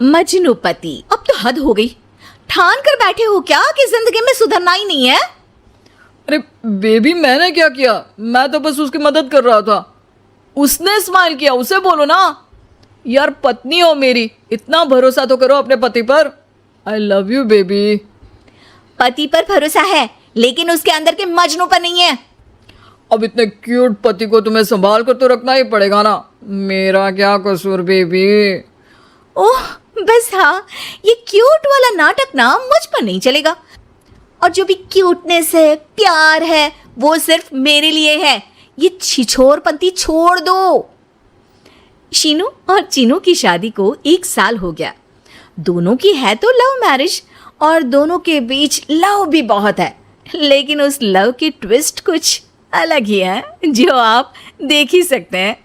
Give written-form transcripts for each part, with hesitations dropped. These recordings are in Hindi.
मजनूपति, अब तो हद हो गई। ठान कर बैठे हो क्या कि जिंदगी में सुधरना ही नहीं है? अरे बेबी, मैंने क्या किया? मैं तो बस उसकी मदद कर रहा था। उसने स्माइल किया, उसे बोलो ना। यार पत्नी हो मेरी, इतना भरोसा तो करो अपने पति पर। I love you baby. पति पर भरोसा है लेकिन उसके अंदर के मजनू पर नहीं है। अब इतने क्यूट पति को तुम्हें संभाल कर तो रखना ही पड़ेगा ना। मेरा क्या कसूर बेबी। ओह बस हाँ, ये क्यूट वाला नाटक ना मुझ पर नहीं चलेगा। और जो भी क्यूटनेस है, प्यार है, वो सिर्फ मेरे लिए है। ये छिछोरपंती छोड़ दो। शीनू और चीनू की शादी को 1 साल हो गया। दोनों की है तो लव मैरिज और दोनों के बीच लव भी बहुत है, लेकिन उस लव की ट्विस्ट कुछ अलग ही है जो आप देख ही सकते हैं।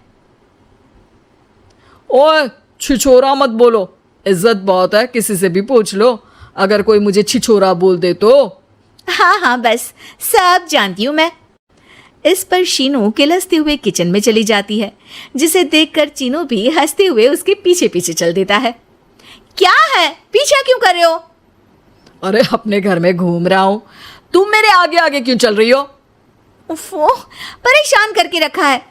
ओए छिछोरा मत बोलो, इज्जत बहुत है, किसी से भी पूछ लो। अगर कोई मुझे छिछोरा बोल दे तो। हाँ हाँ बस सब जानती हूँ मैं। इस पर शीनू किलसते हुए किचन में चली जाती है, जिसे देखकर चीनू भी हंसते हुए उसके पीछे पीछे चल देता है। क्या है, पीछा क्यों कर रहे हो? अरे अपने घर में घूम रहा हूँ, तुम मेरे आगे आगे क्यों चल रही हो? उफ़ो, परेशान करके रखा है।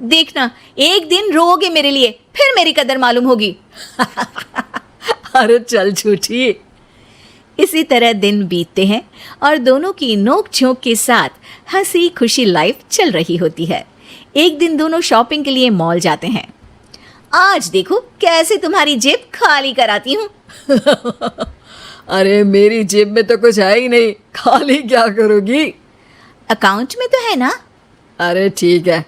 देखना एक दिन रोओगे मेरे लिए, फिर मेरी कदर मालूम होगी। अरे चल झूठी। इसी तरह दिन बीतते हैं और दोनों की नोक झोंक के साथ हंसी खुशी लाइफ चल रही होती है। एक दिन दोनों शॉपिंग के लिए मॉल जाते हैं। आज देखो कैसे तुम्हारी जेब खाली कराती हूँ। अरे मेरी जेब में तो कुछ है ही नहीं, खाली क्या करोगी? अकाउंट में तो है ना। अरे ठीक है,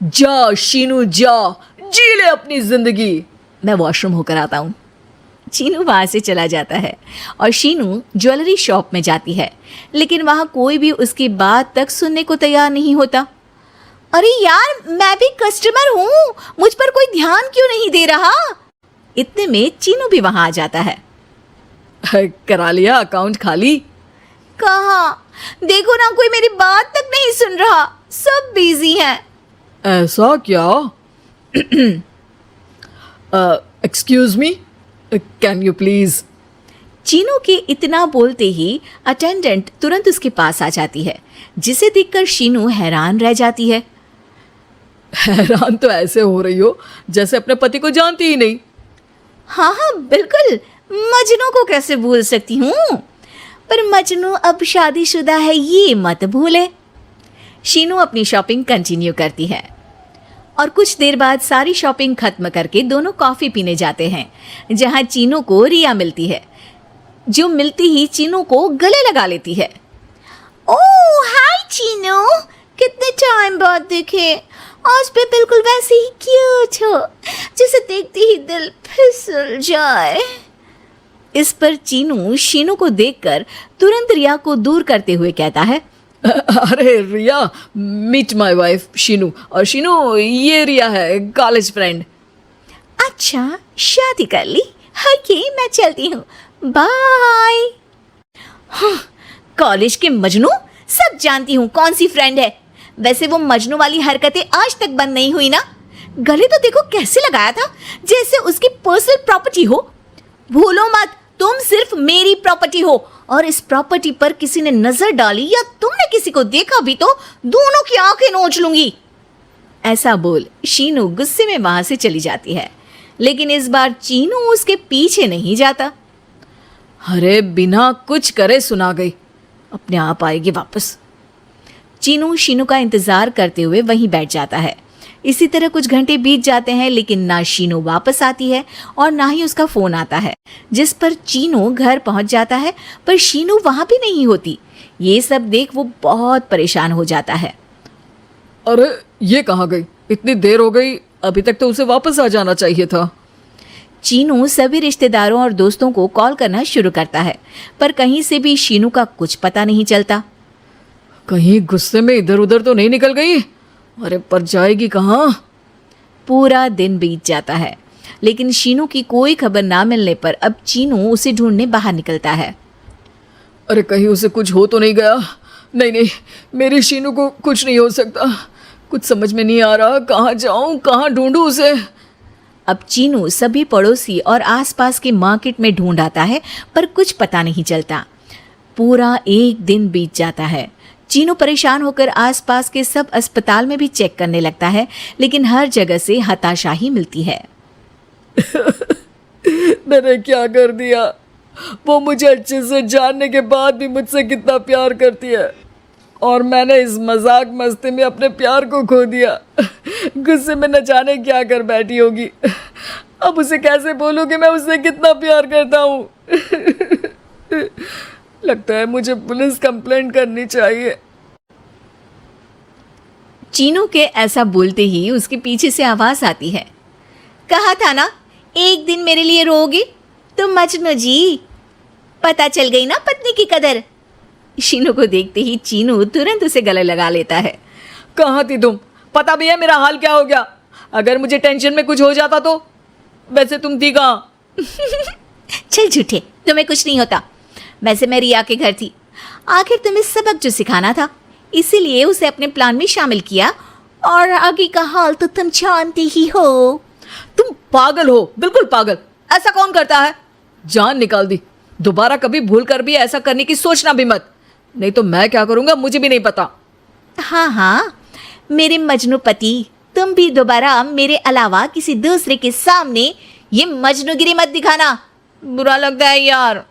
जा शीनू जा, जी ले अपनी जिंदगी। मैं वॉशरूम होकर आता हूँ। चीनू वहाँ से चला जाता है और शीनू ज्वेलरी शॉप में जाती है, लेकिन वहाँ कोई भी उसकी बात तक सुनने को तैयार नहीं होता। अरे यार, मैं भी कस्टमर हूँ, मुझ पर कोई ध्यान क्यों नहीं दे रहा? इतने में चीनू भी वहाँ आ जाता है। करा लिया अकाउंट खाली? कहाँ, देखो ना कोई मेरी बात तक नहीं सुन रहा, सब बिजी हैं। ऐसा क्या? Excuse me, can you please? Chinu के इतना बोलते ही अटेंडेंट तुरंत उसके पास आ जाती है, जिसे देखकर शीनू हैरान रह जाती है। हैरान तो ऐसे हो रही हो जैसे अपने पति को जानती ही नहीं। हाँ हाँ बिल्कुल, मजनू को कैसे भूल सकती हूँ, पर मजनू अब शादीशुदा है ये मत भूले। शीनू अपनी शॉपिंग कंटिन्यू करती है और कुछ देर बाद सारी शॉपिंग खत्म करके दोनों कॉफ़ी पीने जाते हैं, जहाँ चीनू को रिया मिलती है, जो मिलती ही चीनू को गले लगा लेती है। ओह हाय चीनू, कितने टाइम बाद देखे, आज भी बिल्कुल वैसे ही क्यूट हो, जिसे देखते ही दिल फिसल जाए। इस पर चीनू शीनू को देखकर तुरंत रिया को दूर करते हुए कहता है, अरे रिया, मीट माय वाइफ शीनू। और शीनू, ये रिया है, कॉलेज फ्रेंड। अच्छा शादी कर ली? ओके मैं चलती हूँ, बाय। कॉलेज के मजनू, सब जानती हूँ कौन सी फ्रेंड है। वैसे वो मजनू वाली हरकतें आज तक बंद नहीं हुई ना। गले तो देखो कैसे लगाया था, जैसे उसकी पर्सनल प्रॉपर्टी हो। भूलो मत, तुम सिर्फ मेरी प्रॉपर्टी हो, और इस प्रॉपर्टी पर किसी ने नजर डाली या तुमने किसी को देखा भी तो दोनों की आंखें नोच लूंगी। ऐसा बोल शीनू गुस्से में वहां से चली जाती है, लेकिन इस बार चीनू उसके पीछे नहीं जाता। अरे बिना कुछ करे सुना गई, अपने आप आएगी वापस। चीनू शीनू का इंतजार करते हुए वहीं बैठ जाता है। इसी तरह कुछ घंटे बीत जाते हैं, लेकिन ना शीनू वापस आती है और ना ही उसका फोन आता है, जिस पर चीनू घर पहुंच जाता है, पर शीनू वहां भी नहीं होती। ये सब देख वो बहुत परेशान हो जाता है। अरे ये कहाँ गई? इतनी देर हो गई, अभी तक तो उसे वापस आ जाना चाहिए था। चीनू सभी रिश्तेदारों और दोस्तों को कॉल करना शुरू करता है, पर कहीं से भी शीनू का कुछ पता नहीं चलता। कहीं गुस्से में इधर उधर तो नहीं निकल गई? अरे पर जाएगी कहाँ? पूरा दिन बीत जाता है, लेकिन शीनू की कोई खबर ना मिलने पर अब चीनू उसे ढूंढने बाहर निकलता है। अरे कहीं उसे कुछ हो तो नहीं गया? नहीं नहीं, मेरी शीनू को कुछ नहीं हो सकता। कुछ समझ में नहीं आ रहा, कहाँ जाऊँ, कहाँ ढूंढूं उसे? अब चीनू सभी पड़ोसी और आसपास के मार्केट में ढूंढ आता है, पर कुछ पता नहीं चलता। पूरा एक दिन बीत जाता है। चीनू परेशान होकर आसपास के सब अस्पताल में भी चेक करने लगता है, लेकिन हर जगह से हताशा ही मिलती है। मैंने क्या कर दिया? वो मुझे अच्छे से जानने के बाद भी मुझसे कितना प्यार करती है, और मैंने इस मजाक मस्ती में अपने प्यार को खो दिया। गुस्से में न जाने क्या कर बैठी होगी। अब उसे कैसे बोलूं कि मैं उससे कितना प्यार करता हूँ। लगता है मुझे पुलिस कंप्लेंट करनी चाहिए। चीनू के ऐसा बोलते ही उसके पीछे से आवाज आती है, कहा था ना एक दिन मेरे लिए रोओगी तुम मजनू जी। पता चल गई ना पत्नी की कदर। शीनू को देखते ही चीनू तुरंत उसे गले लगा लेता है। कहाँ थी तुम? पता भी है मेरा हाल क्या हो गया? अगर मुझे टेंशन में कुछ हो जाता तो? वैसे तुम थी कहाँ? चल झूठे, तुम्हें कुछ नहीं होता। वैसे मैं रिया के घर थी। आखिर तुम्हें सबक जो सिखाना था, इसीलिए उसे अपने प्लान में शामिल किया, और आगे का हाल तो तुम जानते ही हो। तुम पागल हो, बिल्कुल पागल। ऐसा कौन करता है? जान निकाल दी। दोबारा कभी भूल कर भी ऐसा करने की सोचना भी मत, नहीं तो मैं क्या करूंगा मुझे भी नहीं पता। हाँ हाँ मेरे मजनू पति, तुम भी दोबारा मेरे अलावा किसी दूसरे के सामने ये मजनूगिरी मत दिखाना, बुरा लगता है यार।